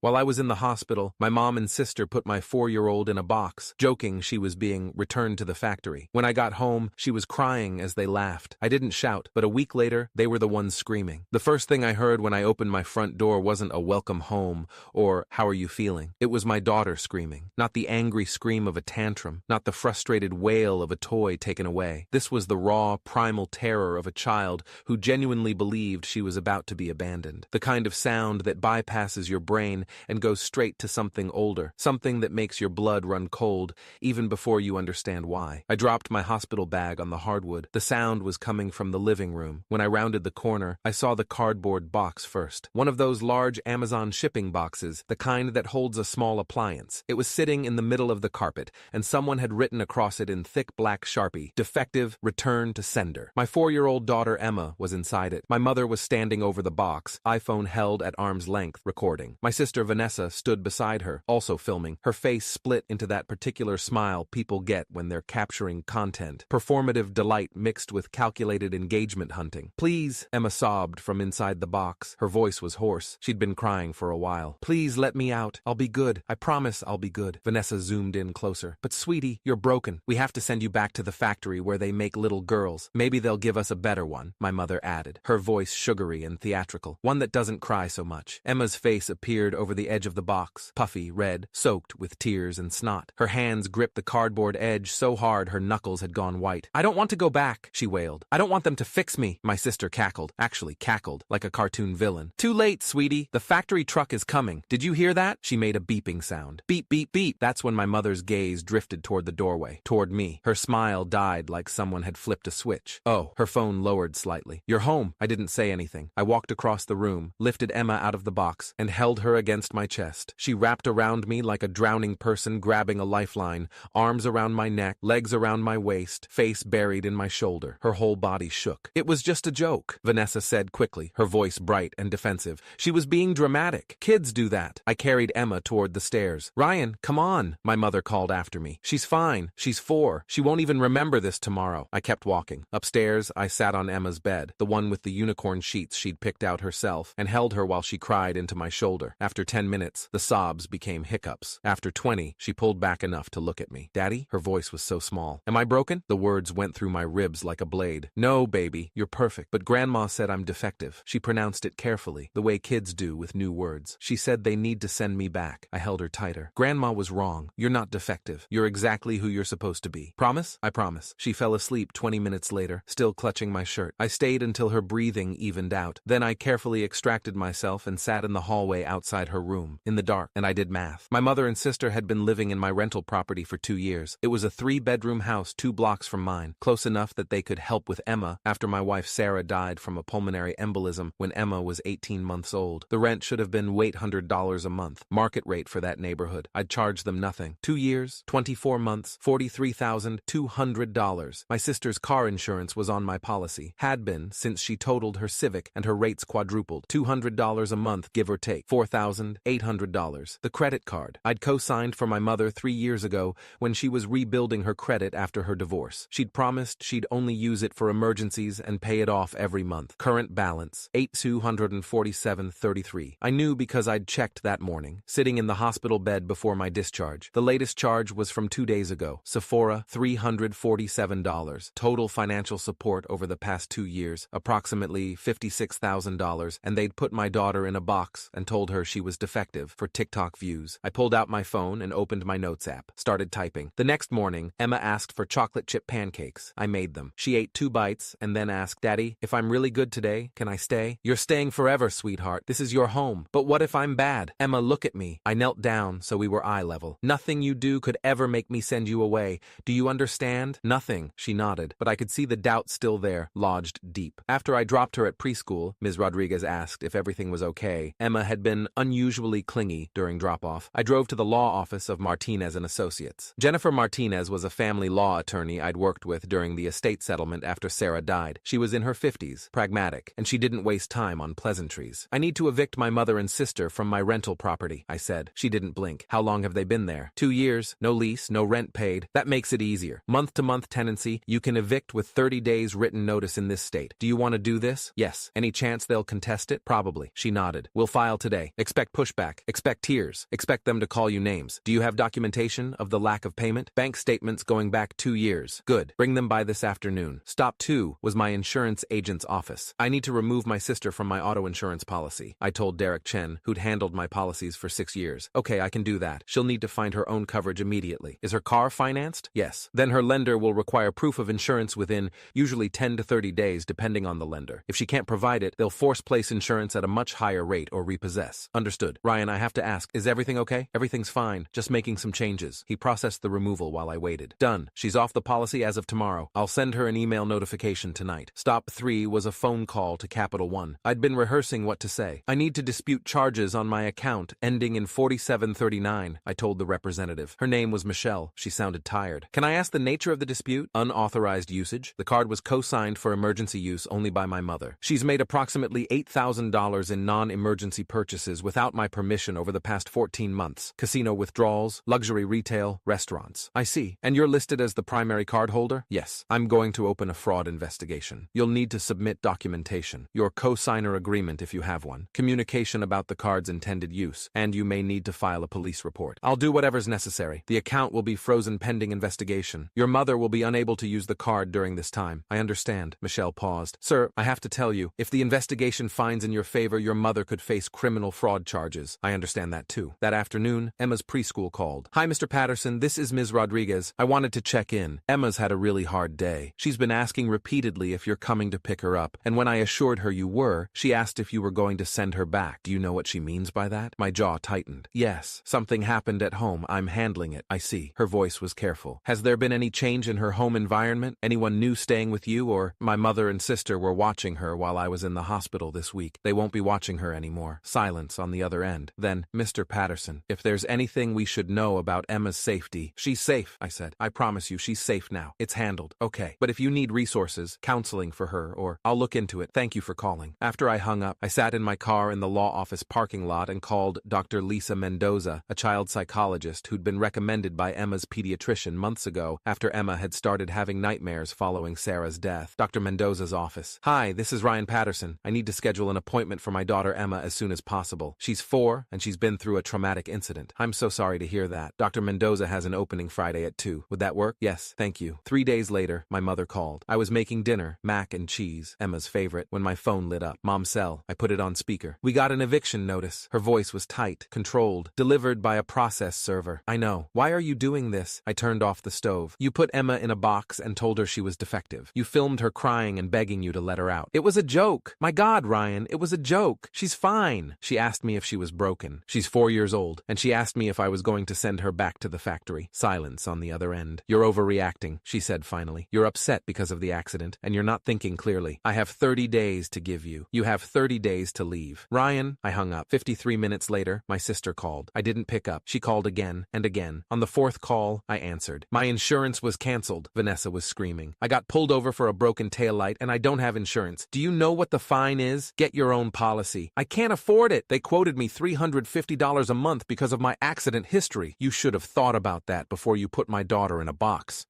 While I was in the hospital, my mom and sister put my 4-year-old in a box, joking she was being returned to the factory. When I got home, she was crying as they laughed. I didn't shout, but a week later, they were the ones screaming. The first thing I heard when I opened my front door wasn't a welcome home or how are you feeling. It was my daughter screaming. Not the angry scream of a tantrum, not the frustrated wail of a toy taken away. This was the raw, primal terror of a child who genuinely believed she was about to be abandoned. The kind of sound that bypasses your brain and goes straight to something older, something that makes your blood run cold even before you understand why. I dropped my hospital bag on the hardwood. The sound was coming from the living room. When I rounded the corner, I saw the cardboard box first. One of those large Amazon shipping boxes, the kind that holds a small appliance. It was sitting in the middle of the carpet, and someone had written across it in thick black Sharpie, "Defective, return to sender." My 4-year-old daughter Emma was inside it. My mother was standing over the box, iPhone held at arm's length, recording. My sister Vanessa stood beside her, also filming. Her face split into that particular smile people get when they're capturing content. Performative delight mixed with calculated engagement hunting. "Please," Emma sobbed from inside the box. Her voice was hoarse. She'd been crying for a while. "Please let me out. I'll be good. I promise I'll be good." Vanessa zoomed in closer. "But sweetie, you're broken. We have to send you back to the factory where they make little girls. Maybe they'll give us a better one," my mother added, her voice sugary and theatrical. "One that doesn't cry so much." Emma's face appeared over the edge of the box, puffy, red, soaked with tears and snot. Her hands gripped the cardboard edge so hard her knuckles had gone white. "I don't want to go back," she wailed. "I don't want them to fix me." My sister cackled, actually cackled, like a cartoon villain. "Too late, sweetie. The factory truck is coming. Did you hear that?" She made a beeping sound. Beep, beep, beep. That's when my mother's gaze drifted toward the doorway, toward me. Her smile died like someone had flipped a switch. "Oh." Her phone lowered slightly. "You're home." I didn't say anything. I walked across the room, lifted Emma out of the box, and held her against my chest. She wrapped around me like a drowning person grabbing a lifeline, arms around my neck, legs around my waist, face buried in my shoulder. Her whole body shook. "It was just a joke," Vanessa said quickly, her voice bright and defensive. "She was being dramatic. Kids do that." I carried Emma toward the stairs. "Ryan, come on," my mother called after me. "She's fine. She's 4. She won't even remember this tomorrow." I kept walking. Upstairs, I sat on Emma's bed, the one with the unicorn sheets she'd picked out herself, and held her while she cried into my shoulder. After 10 minutes, the sobs became hiccups. After 20, she pulled back enough to look at me. "Daddy?" Her voice was so small. "Am I broken?" The words went through my ribs like a blade. "No, baby, you're perfect. But Grandma said I'm defective." She pronounced it carefully, the way kids do with new words. "She said they need to send me back." I held her tighter. "Grandma was wrong. You're not defective. You're exactly who you're supposed to be. Promise?" "I promise." She fell asleep 20 minutes later, still clutching my shirt. I stayed until her breathing evened out. Then I carefully extracted myself and sat in the hallway outside her room, in the dark, and I did math. My mother and sister had been living in my rental property for 2 years. It was a 3-bedroom house 2 blocks from mine, close enough that they could help with Emma after my wife Sarah died from a pulmonary embolism when Emma was 18 months old. The rent should have been $800 a month, market rate for that neighborhood. I'd charged them nothing. 2 years, 24 months, $43,200. My sister's car insurance was on my policy. Had been since she totaled her Civic and her rates quadrupled. $200 a month, give or take. $4,800. The credit card. I'd co-signed for my mother 3 years ago when she was rebuilding her credit after her divorce. She'd promised she'd only use it for emergencies and pay it off every month. Current balance, $8,247.33. I knew because I'd checked that morning, sitting in the hospital bed before my discharge. The latest charge was from 2 days ago. Sephora, $347. Total financial support over the past 2 years, approximately $56,000, and they'd put my daughter in a box and told her she was defective for TikTok views. I pulled out my phone and opened my notes app, started typing. The next morning, Emma asked for chocolate chip pancakes. I made them. She ate 2 bites and then asked, "Daddy, if I'm really good today, can I stay?" "You're staying forever, sweetheart. This is your home." "But what if I'm bad?" "Emma, look at me." I knelt down so we were eye level. "Nothing you do could ever make me send you away. Do you understand?" "Nothing," she nodded, but I could see the doubt still there, lodged deep. After I dropped her at preschool, Ms. Rodriguez asked if everything was okay. Emma had been unusually clingy during drop-off. I drove to the law office of Martinez and Associates. Jennifer Martinez was a family law attorney I'd worked with during the estate settlement after Sarah died. She was in her 50s, pragmatic, and she didn't waste time on pleasantries. "I need to evict my mother and sister from my rental property," I said. She didn't blink. "How long have they been there?" 2 years, no lease, no rent paid. That makes it easier. Month-to-month tenancy, you can evict with 30 days written notice in this state. Do you want to do this? Yes. Any chance they'll contest it? Probably. She nodded. "We'll file today. Expect Expect pushback. Expect tears. Expect them to call you names. Do you have documentation of the lack of payment? Bank statements going back 2 years. Good. Bring them by this afternoon. Stop 2 was my insurance agent's office. I need to remove my sister from my auto insurance policy, I told Derek Chen, who'd handled my policies for 6 years. Okay, I can do that. She'll need to find her own coverage immediately. Is her car financed? Yes. Then her lender will require proof of insurance within usually 10 to 30 days depending on the lender. If she can't provide it, they'll force place insurance at a much higher rate or repossess. Understood. Ryan, I have to ask, is everything okay? Everything's fine. Just making some changes. He processed the removal while I waited. Done. She's off the policy as of tomorrow. I'll send her an email notification tonight. Stop 3 was a phone call to Capital One. I'd been rehearsing what to say. I need to dispute charges on my account ending in 4739, I told the representative. Her name was Michelle. She sounded tired. Can I ask the nature of the dispute? Unauthorized usage. The card was co-signed for emergency use only by my mother. She's made approximately $8,000 in non-emergency purchases without my permission over the past 14 months. Casino withdrawals, luxury retail, restaurants. I see. And you're listed as the primary card holder? Yes. I'm going to open a fraud investigation. You'll need to submit documentation. Your co-signer agreement if you have one. Communication about the card's intended use. And you may need to file a police report. I'll do whatever's necessary. The account will be frozen pending investigation. Your mother will be unable to use the card during this time. I understand. Michelle paused. Sir, I have to tell you, if the investigation finds in your favor, your mother could face criminal fraud charges. I understand that too. That afternoon, Emma's preschool called. Hi, Mr. Patterson. This is Ms. Rodriguez. I wanted to check in. Emma's had a really hard day. She's been asking repeatedly if you're coming to pick her up, and when I assured her you were, she asked if you were going to send her back. Do you know what she means by that? My jaw tightened. Yes, something happened at home. I'm handling it. I see. Her voice was careful. Has there been any change in her home environment? Anyone new staying with you, or my mother and sister were watching her while I was in the hospital this week. They won't be watching her anymore. Silence on the other end. Then, Mr. Patterson, if there's anything we should know about Emma's safety, she's safe, I said. I promise you, she's safe now. It's handled. Okay. But if you need resources, counseling for her, or I'll look into it. Thank you for calling. After I hung up, I sat in my car in the law office parking lot and called Dr. Lisa Mendoza, a child psychologist who'd been recommended by Emma's pediatrician months ago after Emma had started having nightmares following Sarah's death. Dr. Mendoza's office. Hi, this is Ryan Patterson. I need to schedule an appointment for my daughter Emma as soon as possible. She's 4 and she's been through a traumatic incident. I'm so sorry to hear that. Dr. Mendoza has an opening Friday at 2. Would that work? Yes, thank you. 3 days later, my mother called. I was making dinner, mac and cheese, Emma's favorite, when my phone lit up. Mom's cell. I put it on speaker. We got an eviction notice. Her voice was tight, controlled, delivered by a process server. I know. Why are you doing this? I turned off the stove. You put Emma in a box and told her she was defective. You filmed her crying and begging you to let her out. It was a joke. My God, Ryan, it was a joke. She's fine. She asked me if she was broken. She's 4 years old, and she asked me if I was going to send her back to the factory. Silence on the other end. You're overreacting, she said finally. You're upset because of the accident, and you're not thinking clearly. I have 30 days to give you. You have 30 days to leave. Ryan, I hung up. 53 minutes later, my sister called. I didn't pick up. She called again and again. On the 4th call, I answered. My insurance was canceled, Vanessa was screaming. I got pulled over for a broken taillight, and I don't have insurance. Do you know what the fine is? Get your own policy. I can't afford it. They quoted me $350 a month because of my accident history. You should have thought about that before you put my daughter in a box.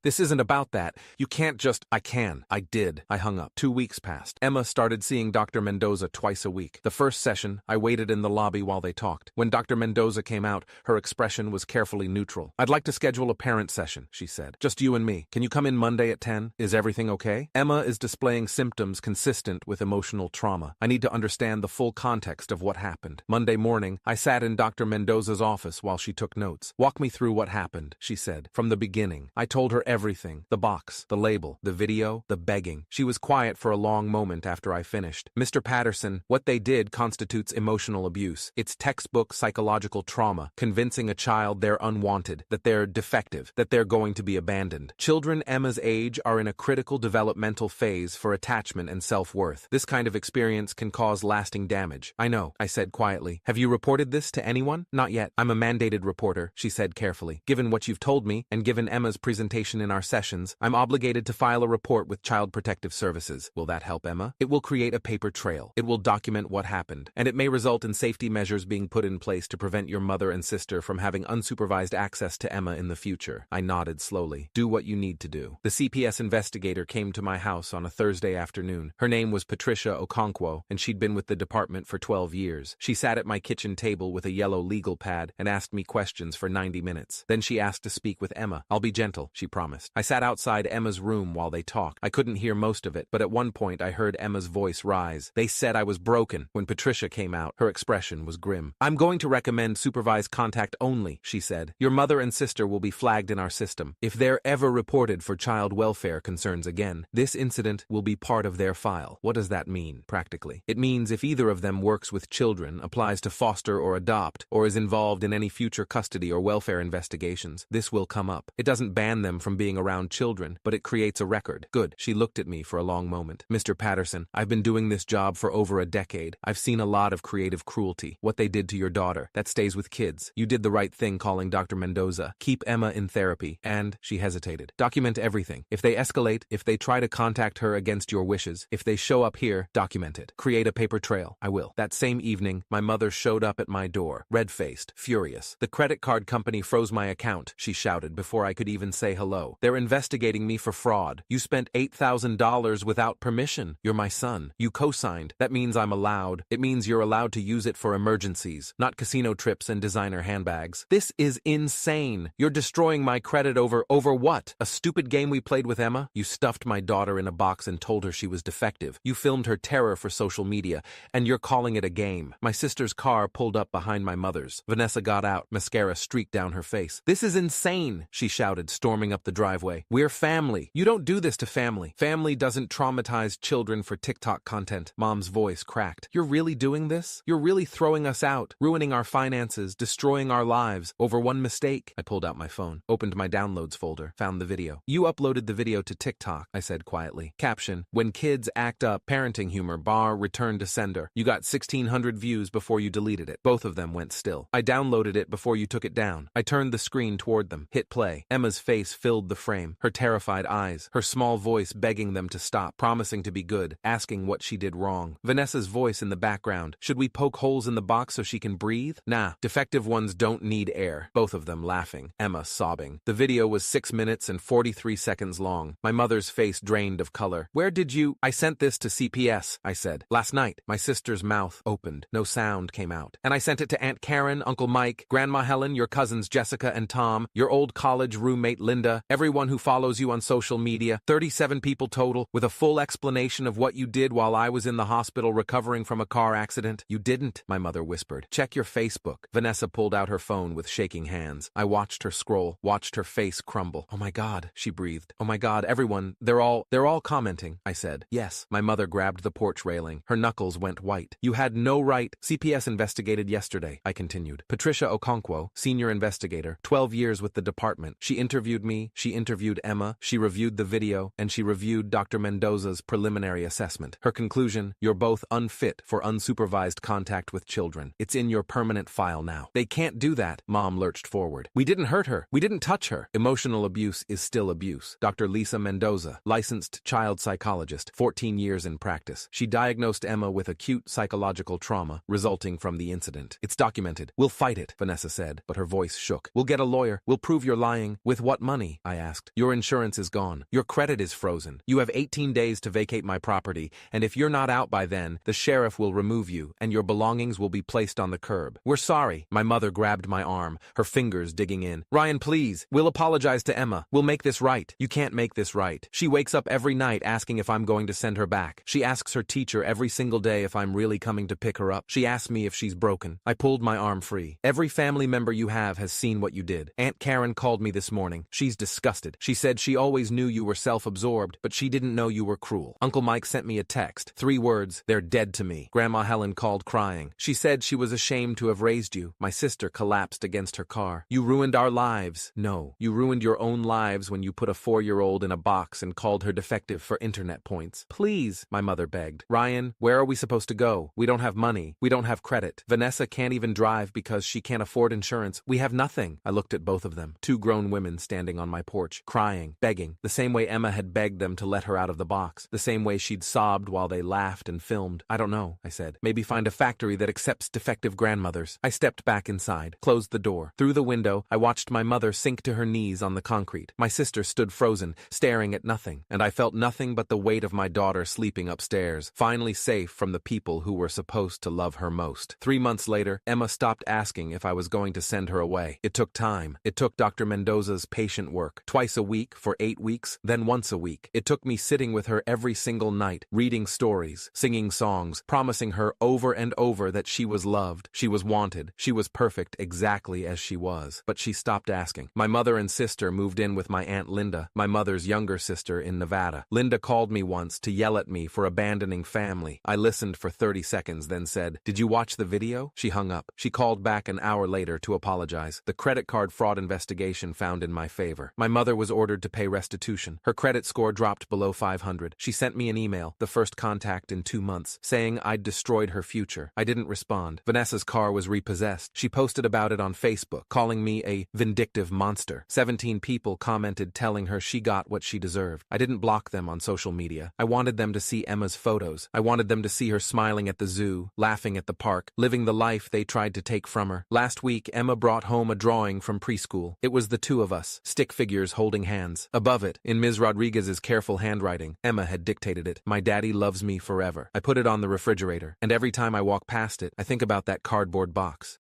This isn't about that. You can't just, I did. I hung up. 2 weeks passed. Emma started seeing Dr. Mendoza twice a week. The first session, I waited in the lobby while they talked. When Dr. Mendoza came out, her expression was carefully neutral. I'd like to schedule a parent session, she said. Just you and me. Can you come in Monday at 10? Is everything okay? Emma is displaying symptoms consistent with emotional trauma. I need to understand the full context of what happened. Monday morning, I sat in Dr. Mendoza's office while she took notes. Walk me through what happened, she said. From the beginning. I told her everything. The box, the label, the video, the begging. She was quiet for a long moment after I finished. Mr. Patterson, what they did constitutes emotional abuse. It's textbook psychological trauma, convincing a child they're unwanted, that they're defective, that they're going to be abandoned. Children Emma's age are in a critical developmental phase for attachment and self-worth. This kind of experience can cause lasting damage. I know, I said quietly. Have you reported this to anyone? Not yet. I'm a mandated reporter, she said carefully. Given what you've told me, and given Emma's presentation in our sessions, I'm obligated to file a report with Child Protective Services. Will that help Emma? It will create a paper trail. It will document what happened, and it may result in safety measures being put in place to prevent your mother and sister from having unsupervised access to Emma in the future. I nodded slowly. Do what you need to do. The CPS investigator came to my house on a Thursday afternoon. Her name was Patricia Okonkwo, and she'd been with the department for 12 years. She sat at my kitchen table with a yellow legal pad and asked me questions for 90 minutes. Then she asked to speak with Emma. I'll be gentle, she promised. I sat outside Emma's room while they talked. I couldn't hear most of it, but at one point I heard Emma's voice rise. They said I was broken. When Patricia came out, her expression was grim. I'm going to recommend supervised contact only, she said. Your mother and sister will be flagged in our system. If they're ever reported for child welfare concerns again, this incident will be part of their file. What does that mean, practically? It means if either of them works with children, applies to foster or adopt, or is involved in any future custody or welfare investigations, this will come up. It doesn't ban them from being around children, but it creates a record. Good. She looked at me for a long moment. Mr. Patterson, I've been doing this job for over a decade. I've seen a lot of creative cruelty. What they did to your daughter, that stays with kids. You did the right thing calling Dr. Mendoza. Keep Emma in therapy. And, she hesitated, document everything. If they escalate, if they try to contact her against your wishes, if they show up here, document it. Create a paper trail. I will. That same evening, my mother showed up at my door, red-faced, furious. The credit card company froze my account, she shouted before I could even say hello. They're investigating me for fraud. You spent $8,000 without permission. You're my son. You co-signed. That means I'm allowed. It means you're allowed to use it for emergencies, not casino trips and designer handbags. This is insane. You're destroying my credit over what? A stupid game we played with Emma? You stuffed my daughter in a box and told her she was defective. You filmed her terror for social media, and you're calling it a game. My sister's car pulled up behind my mother's. Vanessa got out, mascara streaked down her face. This is insane, she shouted, storming up the driveway. We're family. You don't do this to family. Family doesn't traumatize children for TikTok content. Mom's voice cracked. You're really doing this? You're really throwing us out, ruining our finances, destroying our lives, over one mistake. I pulled out my phone, opened my downloads folder, found the video. You uploaded the video to TikTok, I said quietly. Caption, when kids act up, parenting humor, return to sender. You got 1,600 views before you deleted it. Both of them went still. I downloaded it before you took it down. I turned the screen toward them, hit play. Emma's face filled the frame, her terrified eyes, her small voice begging them to stop, promising to be good, asking what she did wrong. Vanessa's voice in the background. Should we poke holes in the box so she can breathe? Nah, defective ones don't need air. Both of them laughing, Emma sobbing. The video was 6 minutes and 43 seconds long. My mother's face drained of color. Where did you? I sent this to CPS, I said. Last night. My sister's mouth opened. No sound came out. And I sent it to Aunt Karen, Uncle Mike, Grandma Helen, your cousins Jessica and Tom, your old college roommate Linda, everyone who follows you on social media, 37 people total, with a full explanation of what you did while I was in the hospital recovering from a car accident. You didn't, my mother whispered. Check your Facebook. Vanessa pulled out her phone with shaking hands. I watched her scroll, watched her face crumble. Oh my God, she breathed. Oh my God, everyone, they're all commenting, I said. Yes. My mother grabbed the porch railing. Her knuckles went white. You had no right. CPS investigated yesterday, I continued. Patricia Okonkwo, senior investigator, 12 years with the department. She interviewed me, she interviewed Emma, she reviewed the video, and she reviewed Dr. Mendoza's preliminary assessment. Her conclusion, you're both unfit for unsupervised contact with children. It's in your permanent file now. They can't do that, Mom lurched forward. We didn't hurt her. We didn't touch her. Emotional abuse is still abuse. Dr. Lisa Mendoza, licensed child psychologist, 14 years in practice. She diagnosed Emma with acute psychological trauma resulting from the incident. It's documented. We'll fight it, Vanessa said, but her voice shook. We'll get a lawyer. We'll prove you're lying. With what money? I asked. Your insurance is gone. Your credit is frozen. You have 18 days to vacate my property, and if you're not out by then, the sheriff will remove you, and your belongings will be placed on the curb. We're sorry. My mother grabbed my arm, her fingers digging in. Ryan, please. We'll apologize to Emma. We'll make this right. You can't make this right. She wakes up every night asking if I'm going to send her back. She asks her teacher every single day if I'm really coming to pick her up. She asks me if she's broken. I pulled my arm free. Every family member you have has seen what you did. Aunt Karen called me this morning. She's disgusted. She said she always knew you were self-absorbed, but she didn't know you were cruel. Uncle Mike sent me a text. 3 words. They're dead to me. Grandma Helen called crying. She said she was ashamed to have raised you. My sister collapsed against her car. You ruined our lives. No, you ruined your own lives when you put a 4-year-old in a box and called her defective for internet points. Please, my mother begged. Ryan, where are we supposed to go? We don't have money. We don't have credit. Vanessa can't even drive because she can't afford insurance. We have nothing. I looked at both of them. 2 grown women standing on my porch, crying, begging, the same way Emma had begged them to let her out of the box, the same way she'd sobbed while they laughed and filmed. I don't know, I said. Maybe find a factory that accepts defective grandmothers. I stepped back inside, closed the door. Through the window, I watched my mother sink to her knees on the concrete. My sister stood frozen, staring at nothing, and I felt nothing but the weight of my daughter sleeping upstairs, finally safe from the people who were supposed to love her. her most. 3 months later, Emma stopped asking if I was going to send her away. It took time. It took Dr. Mendoza's patient work, twice a week for 8 weeks, then once a week. It took me sitting with her every single night, reading stories, singing songs, promising her over and over that she was loved, she was wanted, she was perfect exactly as she was. But she stopped asking. My mother and sister moved in with my Aunt Linda, my mother's younger sister, in Nevada. Linda called me once to yell at me for abandoning family. I listened for 30 seconds, then said, "Did you watch the video?" She hung up. She called back an hour later to apologize. The credit card fraud investigation found in my favor. My mother was ordered to pay restitution. Her credit score dropped below 500. She sent me an email, the first contact in 2 months, saying I'd destroyed her future. I didn't respond. Vanessa's car was repossessed. She posted about it on Facebook, calling me a vindictive monster. 17 people commented telling her she got what she deserved. I didn't block them on social media. I wanted them to see Emma's photos. I wanted them to see her smiling at the zoo, laughing at the park, living the life they tried to take from her. Last week, Emma brought home a drawing from preschool. It was the two of us, stick figures holding hands. Above it, in Ms. Rodriguez's careful handwriting, Emma had dictated it. "My daddy loves me forever." I put it on the refrigerator, and every time I walk past it, I think about that cardboard box.